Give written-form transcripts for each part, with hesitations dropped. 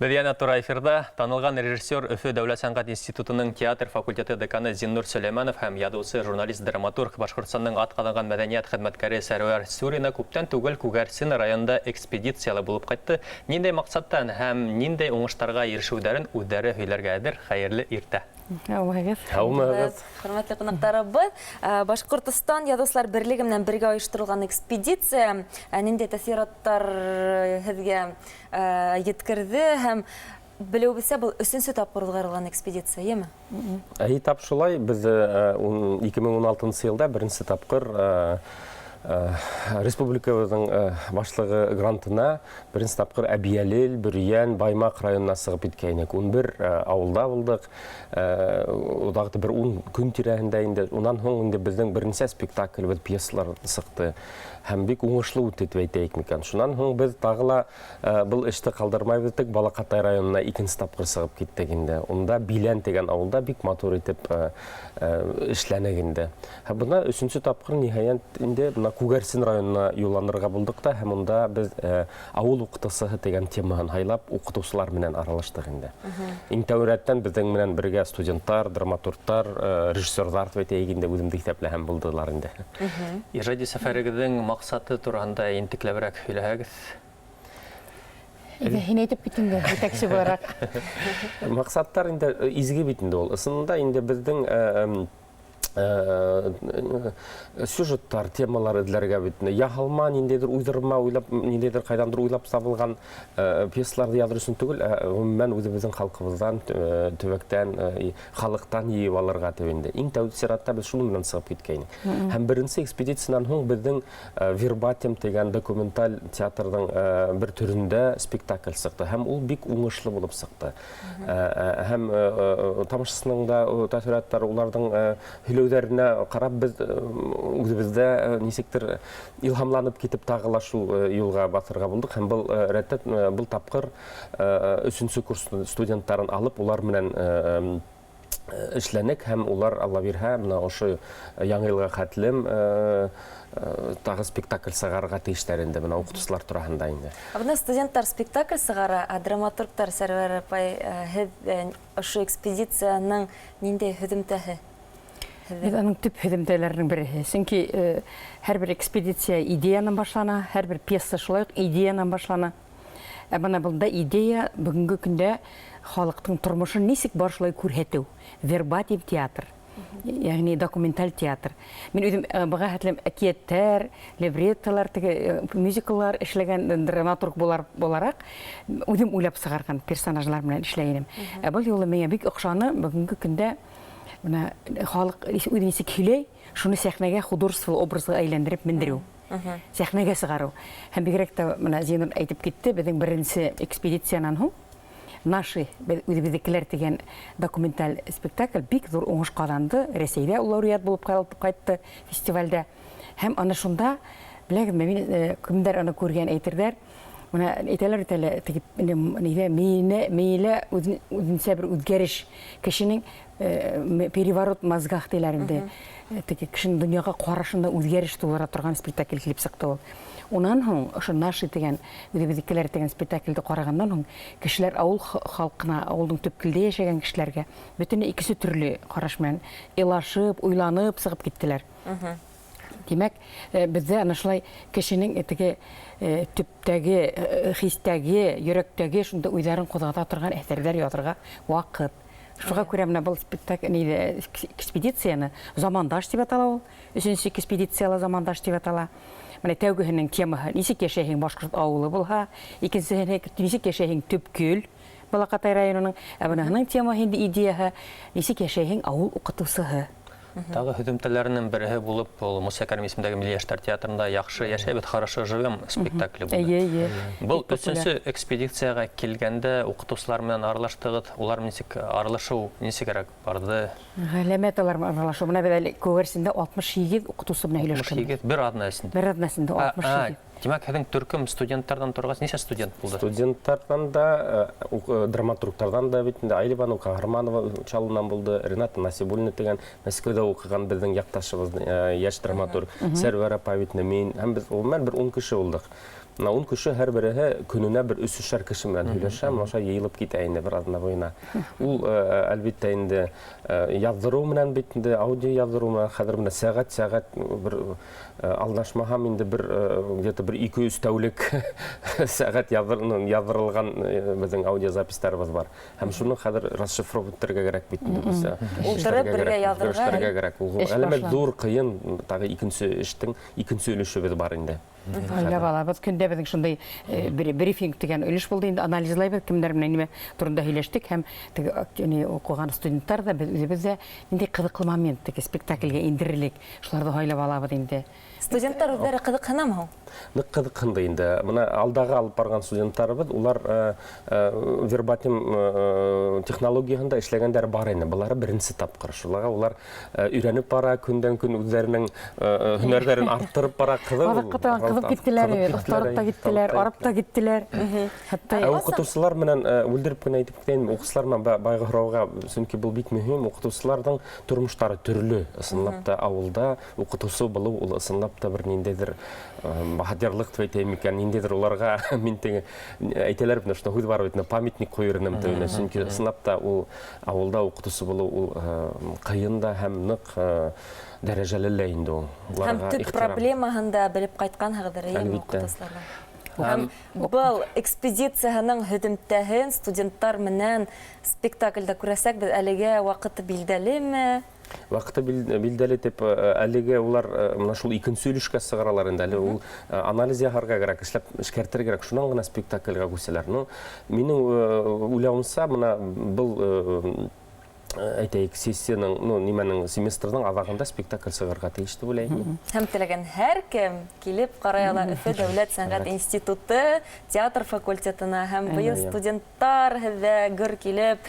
Бәдияна тура эфирда танылған режиссер Өфі Дәүләт сәнғат институтының театр факультеты деканы Зиннур Сөлейманов һәм ядусы журналист-драматург Башқұртстанның атқаҙанған мәдәниәт хеҙмәткәре Сәрүәр Сүрина күптән түгел Күгәрсен районында экспедициялы булып ҡайтты. Ниндәй маҡсаттан һәм ниндәй уңыштарға ирешеүҙәрен үҙҙәре һөйләргә әҙер. Хәйерле иртә. Хөрмәтле ҡунаҡтарыбыҙ, Башҡортостан Яҙыусылар берлеге менән бергә ойошторолған экспедиция ниндәй тәьҫораттар һеҙгә еткерҙе һәм белеүебеҙсә, был 3-нче тапҡыр уҙғарылған экспедиция, еме? Тап шулай, без 2016 йылда беренсе тапҡыр республикабыҙҙың башлығы грантына беренсе тапҡыр Әбйәлил, Бөрйән, Баймаҡ районына сығып киткәйнек. 11 ауылда булдыҡ. Оҙаҡты бер 10 көн тирәһендә инде. Унан һуң инде беҙҙең беренсе спектакль, пьесалар сыҡты. Һәм бик уңышлы үтте дип әйтәйек микән. Шунан һуң без тағы ла был эште ҡалдырмайбыҙ тип Балаҡатай районына 2-нче тапҡыр сығып киттек инде. Унда Билән тигән ауылда бик матур итеп эшләнек инде. Һәм бына 3-нче тапҡыр ниһайәт инде бына Күгәрсен районына юлланырға булдыҡ та, һәм унда без ауыл уҡытыусыһы тигән темаһын һайлап, уҡытыусылар менән аралаштыҡ инде. Иң тәүрәттән беҙҙең менән бергә студенттар, драматургтар, режиссерҙар дип әйтәйек инде, үҙемде иҫәпләһәм булдылар инде. Ижади сәфәрегеҙҙең маҡсаты тураһында интекләберәк һөйләһәгеҙ. Һин әйтеп киттең дә, етәксе булараҡ. Маҡсаттар инде изге бит инде ул. Ысынында инде беҙҙең сюжеттар, темалар эҙләргә бит. Яһалма, ниндәйҙер уйҙырма, ниндәйҙер ҡайҙандыр уйлап табылған пьесаларҙы яҙыр өсөн түгел, ғөмүмән үҙебеҙҙең халҡыбыҙҙан, төбәктән, халыҡтан йыйып алырға тип инде. Иң тәүге сиратта без шуның менән сығып киткәйнек. Һәм беренсе экспедициянан һуң беҙҙең вербатим тигән документаль театрҙың бер төрөндә спектакль сыҡты. Һәм ул бик уңышлы булып сыҡты. Һәм тамашасының да тәьҫораттары, уларҙың һөйләүҙәренә ҡарап, без үҙебеҙҙә нисектер илһамланып китеп тағы ла шул юлға баҫырға булдыҡ. Һәм был рәттә был тапҡыр 3-нче курс студенттарын алып, улар менән эшләнек, һәм улар, Алла бирһә, ошо яңы йылға хәтлем тағы спектакль сығарға тейештәр инде, уҡытыусылар тураһында инде. Бына студенттар спектакль сығара, драматургтар, Сәрүәр апай, һеҙ ошо экспедицияның ниндәй һөҙөмтәһе? Аның төп һөҙөмтәләренең береһе. Сөнки һәр бер экспедиция идеянан башлана, һәр бер пьеса шулай уҡ идеянан башлана. Бына бында идея бөгөнгө көндә халыҡтың тормошон нисек башлай күрһәтеү. Вербатим театр, ягъни документаль театр. Мин үҙем быға хәтлем әкиәттәр, либреттолар, мюзикллар эшләгән драматург булараҡ, үҙем уйлап сығарған персонажлар менән эшләйем. Был юлы миңә бик оҡшаны. Бөгөнгө көндә халыҡ үҙе нисек һөйләй, шуны сәхнәгә художество образға әйләндереп мендереү. Сәхнәгә сығарыу. Һәм бигерәк тә Зинур әйтеп китте, беҙҙең беренсе экспедициянан һуң «Наши» үҙебеҙҙекеләр тигән документаль спектакль бик ҙур уңыш ҡаҙанды. Рәсәйҙә лауреат булып ҡайтты фестивалдә. Һәм аны шунда, беләгеҙме, мин кемдәр аны күргән әйтерҙәр, әйтәләр мейелә үҙенсә бер үҙгәреш, кешенең переворот мозгах тиеләр инде. Кешенең донъяға ҡарашында үҙгәреш тыуҙыра торған спектакль килеп сыҡты ул. Унан һуң, ошо «Наши» тигән, үҙебеҙҙекеләр тигән спектакльде ҡарағандан һуң, кешеләр ауыл халҡына, ауылдың төпкөлдә йәшәгән кешеләргә бөтөнләй икенсе төрлө ҡараш менән илашып, уйланып сығып киттеләр. Димәк, беҙҙә ана шулай кешенең төптәге, хистәге, йөрәктәге шунда уйҙарын ҡуҙғата торған әҫәрҙәр яҙырға ваҡыт. Шуға күрә менә был экспедицияны замандаш дип атала ул. 3-нче экспедицияла замандаш дип атала. Менә тәүгеһенең темаһы нисек яшәйһең башҡорт ауылы булһа, икенсеһе нисек яшәйһең Төпкөл, Балаҡатай районының, быныһының темаһы инде идеяһы нисек яшәйһең ауыл уҡытыусыһы. Тағы һөҙөмтәләренең береһе булып, ул Муса Кәрим исемендәге Милли йәштәр театрында «Яҡшы йәшәйбеҙ, хорошо живем» спектакле булды. Был 3-нче экспедицияға килгәндә уҡытыусылар менән аралаштығыҙ, улар нисек аралашыу нисегерәк барды? Ғәләмәт алар аралашыу. Бына беҙ Күгәрсендә 67 уҡытыусы менән һөйләшкән. 67 бер аҙна эсендә. Бер аҙна эсендә 67. Демәк, һеҙҙең төркөм студенттардан торғас, нисә студент булды? Студенттардан да, драматургтардан да бит, Айливану Ҡаһарманова Чалунан булды, Рената Насибуллина тигән Мәскәүҙә уҡыған беҙҙең яҡташыбыҙ, йәш драматург, Сәрүәр апай бит, мин, һәм без ғөмүмән бер 10 кеше булдыҡ. Ун кеше һәр береһе көненә бер 3-3 кеше белән һөйләшә, моша йыелып китә инде бер адына буена. Ул әлбәттә инде яздыру менән бит инде аудио яздыру менән хәзер менә сәгать бер алдашмаһам инде бер где-то бер 2-3 тәүлек сәгать яздырылган безнең аудиозапистарыбыз бар. Һәм шуны хәзер расшифровать итәргә кирәк бит инде без. Ултырып бергә яздырырга кирәк. Ул әлбәттә зур кыен тагы икенче эштең икенче өлеше бар инде. Ойлап алабыз. Көндә безнең шундай брифинг дигән өлеш булды инде, анализлайбыз, кемнәр белән нимә турында һөйләштек һәм теге укыган студентлар да бездә нинди кызыклы момент теге спектакльгә индерелик. Шуларда ойлап алабыз инде. Студенттар үзләре кызыксынамы? Нык кызыксынды инде. Менә алдагы алып барган студентларыбыз, улар вербатим технологиясында эшләгәннәр бар инде. Булары беренче тапкыр. Шуларга улар өйрәнеп бара, көндән-көн үзләренең һөнәрләрен арттырып бара, кызып киттеләр, остарып та киттеләр, арып та киттеләр. Хәтта укытучылар менән үлдереп кенә әйтеп китәм, укытучылар менән байгы һорауга, чөнки бу бик мөһим. Укытучыларның тормышлары төрле. Ысынлап та авылда укытучы булу, ул ысынлап та бер ниндидер баһадирлык дип әйтәм икән, ниндидер уларга мин теге әйтәләр бит, что хуй бар бит, памятник куйырным тәүне. Чөнки ысынлап та ул авылда укытучы булу ул кыен да һәм нык дәрәҗәле лә инде ул. Һәм төп проблемаһында белеп кайткан хәзер укытучыларга. Һәм был экспедицияның һөдемтәһен студентлар менән спектакльдә күрәсәк, без әлегә вакыты билдәлеме? Вакыты билдәле дип, әлегә улар менә шул икенче өлешкә сыгаралар инде. Әле ул анализ яһарга кирәк, эшләп эшкәртергә кирәк, шуннан гына спектакльгә күсәләр. Ну, минем уйлавымча, менә был әйтәйек, сессияның, нимәнең семестрның авагында спектакль сыгарга тиеш дип уйлыйм. Һәм теләгән һәркем килеп карый ала Өфө дәүләт сәнгать институты, театр факультетына һәм быел студентлар һеҙҙә гөр килеп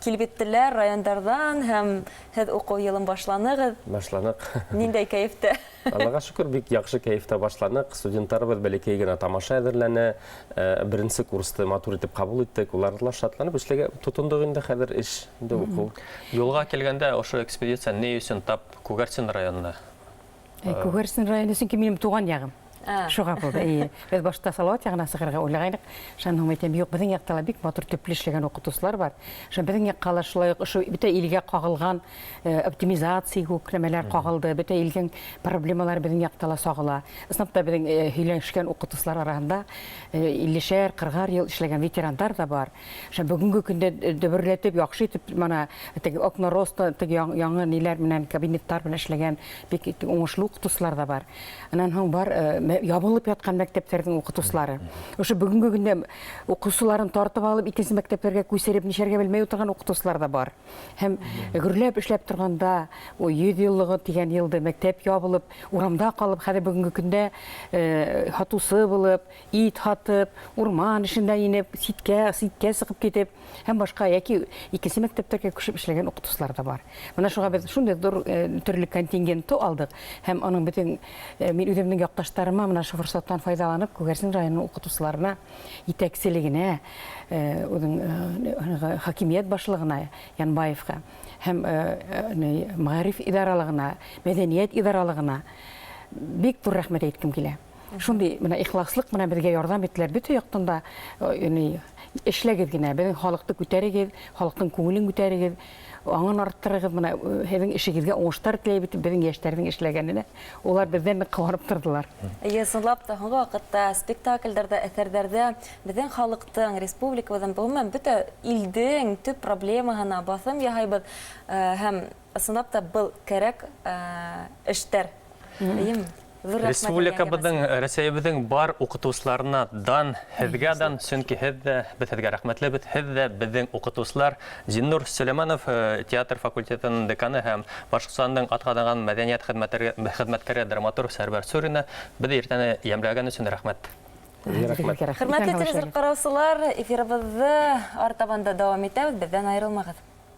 иттеләр райондардан һәм һеҙ уҡыу йылын башланыгыҙ. Башланык. Ниндәй кәйефтә? Аллаға шөкөр, бик яҡшы кәйефтә башланык. Студенттарыбыҙ бәләкәй генә тамаша әҙерләне. Беренсе курсты матур итеп ҡабул иттек. Улар да шатланып эшләргә тотондоҡ инде хәҙер эш инде уҡыу. Юлға килгәндә ошо экспедиция ни өсөн тап Күгәрсен районына? Күгәрсен районы сөнки минем туған яғым. Шуға булды. Без башта Салауат ягына сыгырга уйлагайнык. Шуның әйтәм, юк, безнең якта бик матур төпле эшләгән укытучылар бар. Шуның безнең якка ла шулай ук бөтә илгә кагылган оптимизация күкрәмәләр кагылды. Бөтә илгән проблемалар безнең якта ла сагыла. Исәп та безнең һөйләшкән укытучылар арасында 50-40 ел эшләгән ветерандар да бар. Шуның бүгенге көндә дөберләтеп, яхшы итеп, мана теге окна роста, теге яңа ниләр менән кабинеттар белән эшләгән бик уңышлы укытучылар да бар. Аннан һоң бар ябылып яткан мәктәптәрнең укытучылары. Ошо бүгенге көндә укучыларын тартып алып, икенче мәктәпләргә күсереп нишәргә белмәй утырган укытучылар да бар. Һәм гөрләп эшләп торганда, о 100 еллыгы дигән елда мәктәп ябылып, урамда калып, хәзер бүгенге көндә хатусы булып, ит хатып, урман эшендә инеп, ситкә сыгып китеп, һәм башка яки икенче мәктәптәргә күчеп эшләгән укытучылар да бар. Менә шуга без шундый төрле контингент алдык. Һәм аның бөтен мин үземнең якташтарыма менә шу форсаттан файдаланып, Күгәрсен районының укытучыларына, итәкселегенә, хакимият башлыгына, Янбаевка, һәм мәгариф идаралыгына, мәдәният идаралыгына бик зур рәхмәт әйткем килә. Шундый менә ихласлык менә безгә ярдәм иттеләр. Бөтен яктан да эшләгез генә, безнең халыкты күтәрегез, халыкның күңелен күтәрегез, аңын арттырыгыз, менә һеҙҙең эшегеҙгә уңыштар теләйбез, безнең йәштәрҙең эшләгәненә. Улар бездән ҡыуанып торҙолар. Ысынлап та, һуңғы ваҡытта спектаклдәрҙә, әҫәрҙәрҙә беҙҙең халыҡтың, республикабыҙҙың, ғөмүмән бөтә илдең төп проблемаһына баҫым яһайбыҙ һәм ысынлап та был кәрәк эштәр. Республикабыҙҙың, Рәсәйебеҙҙең бар уҡытыусыларына дан, һеҙгә дан, сөнки һеҙ ҙә, беҙ һеҙгә рәхмәтлебеҙ, һеҙ ҙә беҙҙең уҡытыусылар. Зиннур Сөләйманов, театр факультетының деканы һәм Башҡортостандың атҡаҙанған мәҙәниәт хеҙмәткәре драматург Сәрвәр Сүрина, беҙҙе иртәне йәмләгән өсөн рәхмәт. Хөрмәтле телевизор ҡараусылар, эфирыбыҙҙы артабанда дауам итәбеҙ, беҙҙән айырылмағыҙ.